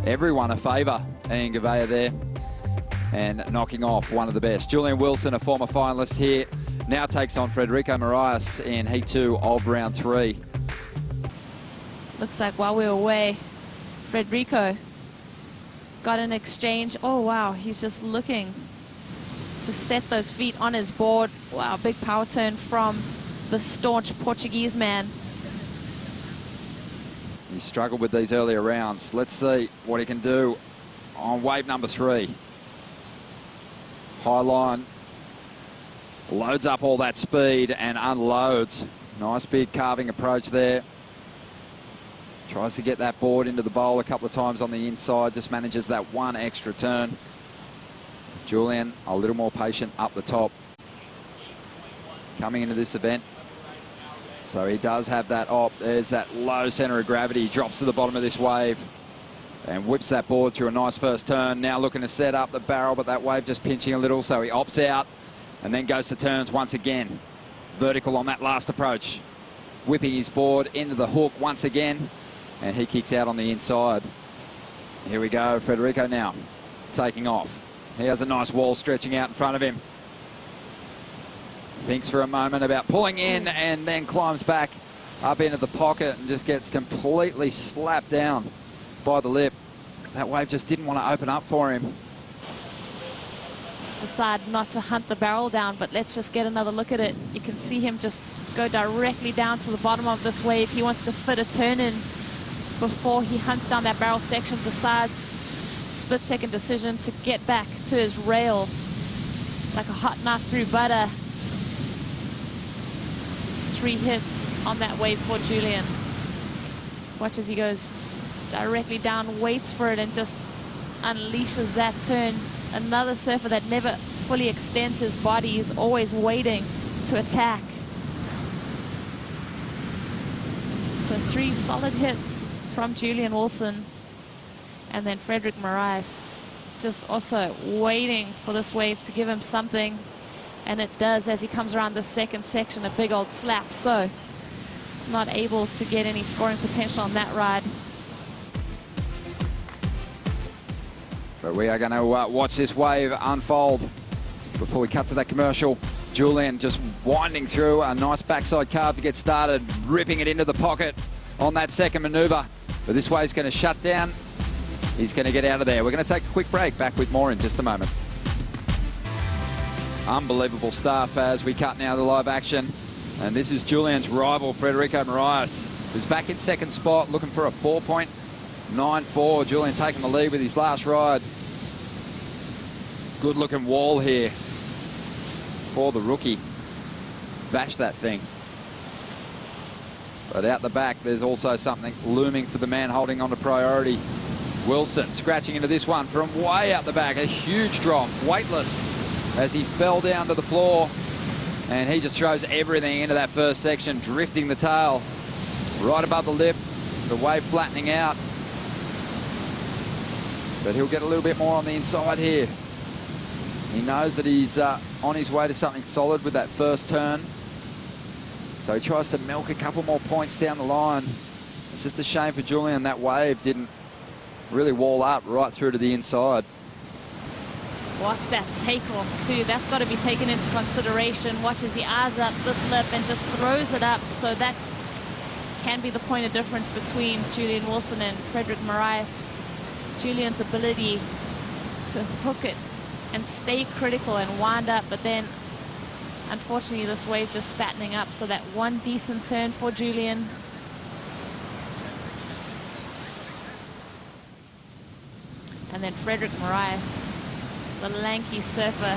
everyone a favour. Ian Gouveia there and knocking off one of the best. Julian Wilson, a former finalist here, now takes on Frederico Morais in Heat 2 of round 3. Looks like while we were away, Frederico got an exchange. Oh wow, he's just looking to set those feet on his board. Wow, big power turn from the staunch Portuguese man. He struggled with these earlier rounds. Let's see what he can do on wave number 3. High line, loads up all that speed and unloads. Nice big carving approach there. Tries to get that board into the bowl a couple of times on the inside, just manages that one extra turn. Julian a little more patient up the top. Coming into this event. So he does have that op. There's that low center of gravity. He drops to the bottom of this wave and whips that board through a nice first turn. Now looking to set up the barrel, but that wave just pinching a little, so he opts out and then goes to turns once again. Vertical on that last approach. Whipping his board into the hook once again, and he kicks out on the inside. Here we go, Frederico now taking off. He has a nice wall stretching out in front of him. Thinks for a moment about pulling in and then climbs back up into the pocket and just gets completely slapped down by the lip. That wave just didn't want to open up for him. Decide not to hunt the barrel down, but let's just get another look at it. You can see him just go directly down to the bottom of this wave. He wants to fit a turn in before he hunts down that barrel section. Decides, split-second decision, to get back to his rail like a hot knife through butter. 3 hits on that wave for Julian. Watch as he goes directly down, waits for it, and just unleashes that turn. Another surfer that never fully extends his body. He's always waiting to attack. So 3 solid hits from Julian Wilson. And then Frederico Morais just also waiting for this wave to give him something. And it does as he comes around the second section, a big old slap. So not able to get any scoring potential on that ride. But we are going to watch this wave unfold before we cut to that commercial. Julian just winding through a nice backside carve to get started, ripping it into the pocket on that second maneuver. But this wave's going to shut down. He's going to get out of there. We're going to take a quick break. Back with more in just a moment. Unbelievable stuff as we cut now to live action. And this is Julian's rival, Frederico Morais, who's back in second spot, looking for a 4.94. Julian taking the lead with his last ride. Good looking wall here for the rookie. Bash that thing. But out the back, there's also something looming for the man holding on to priority. Wilson scratching into this one from way out the back. A huge drop, weightless, as he fell down to the floor. And he just throws everything into that first section, drifting the tail right above the lip, the wave flattening out. But he'll get a little bit more on the inside here. He knows that he's on his way to something solid with that first turn. So he tries to milk a couple more points down the line. It's just a shame for Julian that wave didn't really wall up right through to the inside. Watch that takeoff too. That's got to be taken into consideration. Watch as he eyes up this lip and just throws it up. So that can be the point of difference between Julian Wilson and Frederico Morais. Julian's ability to hook it and stay critical and wind up, but then unfortunately this wave just fattening up. So that one decent turn for Julian. And then Frederico Morais, the lanky surfer,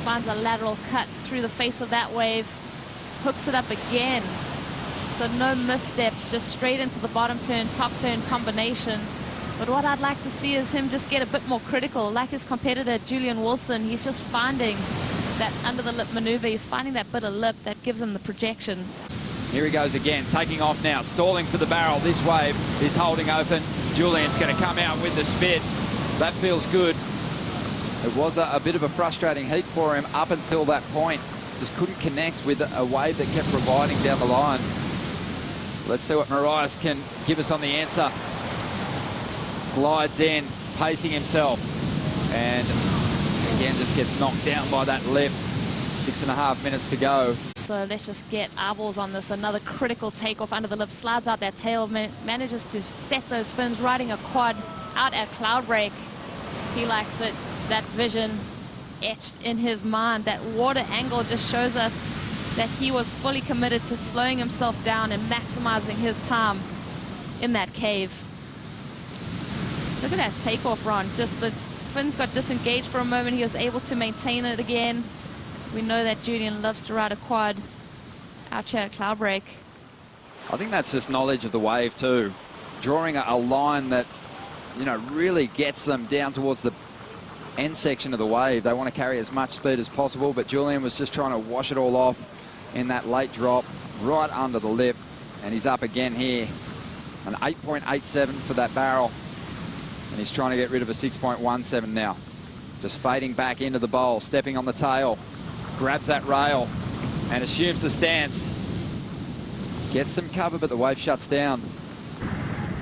finds a lateral cut through the face of that wave, hooks it up again. So no missteps, just straight into the bottom turn, top turn combination. But what I'd like to see is him just get a bit more critical. Like his competitor, Julian Wilson, he's just finding that under the lip maneuver. He's finding that bit of lip that gives him the projection. Here he goes again, taking off now, stalling for the barrel. This wave is holding open. Julian's going to come out with the spit. That feels good. It was a bit of a frustrating heat for him up until that point. Just couldn't connect with a wave that kept providing down the line. Let's see what Morais can give us on the answer. glides in, pacing himself, and again just gets knocked down by that lip. 6.5 minutes to go. So let's just get eyeballs on this. Another critical takeoff under the lip, slides out that tail, manages to set those fins, riding a quad out at Cloudbreak. He likes it. That vision etched in his mind. That water angle just shows us that he was fully committed to slowing himself down and maximizing his time in that cave. Look at that takeoff, Ron. Just the fins got disengaged for a moment. He was able to maintain it again. We know that Julian loves to ride a quad out here at Cloudbreak. I think that's just knowledge of the wave too. Drawing a line that, you know, really gets them down towards the end section of the wave. They want to carry as much speed as possible, but Julian was just trying to wash it all off in that late drop right under the lip. And he's up again here. An 8.87 for that barrel. And he's trying to get rid of a 6.17 now. Just fading back into the bowl, stepping on the tail. Grabs that rail and assumes the stance. Gets some cover, but the wave shuts down.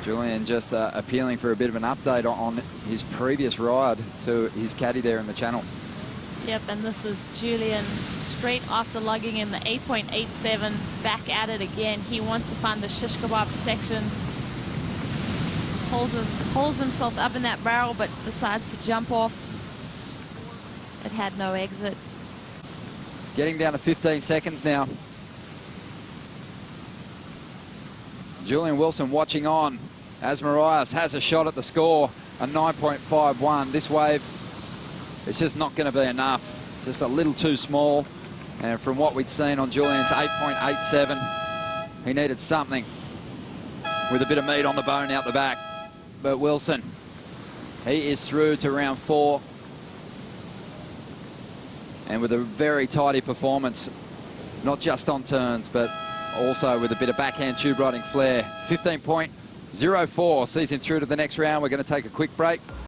Julian just appealing for a bit of an update on his previous ride to his caddy there in the channel. Yep, and this is Julian straight after lugging in the 8.87, back at it again. He wants to find the shish kebab section. Holds himself up in that barrel, but decides to jump off. It had no exit. Getting down to 15 seconds now. Julian Wilson watching on as Morais has a shot at the score, a 9.51. This wave, it's just not going to be enough. Just a little too small. And from what we'd seen on Julian's 8.87, he needed something with a bit of meat on the bone out the back. But Wilson, he is through to round 4. And with a very tidy performance, not just on turns, but also with a bit of backhand tube riding flair. 15.04 sees him through to the next round. We're going to take a quick break.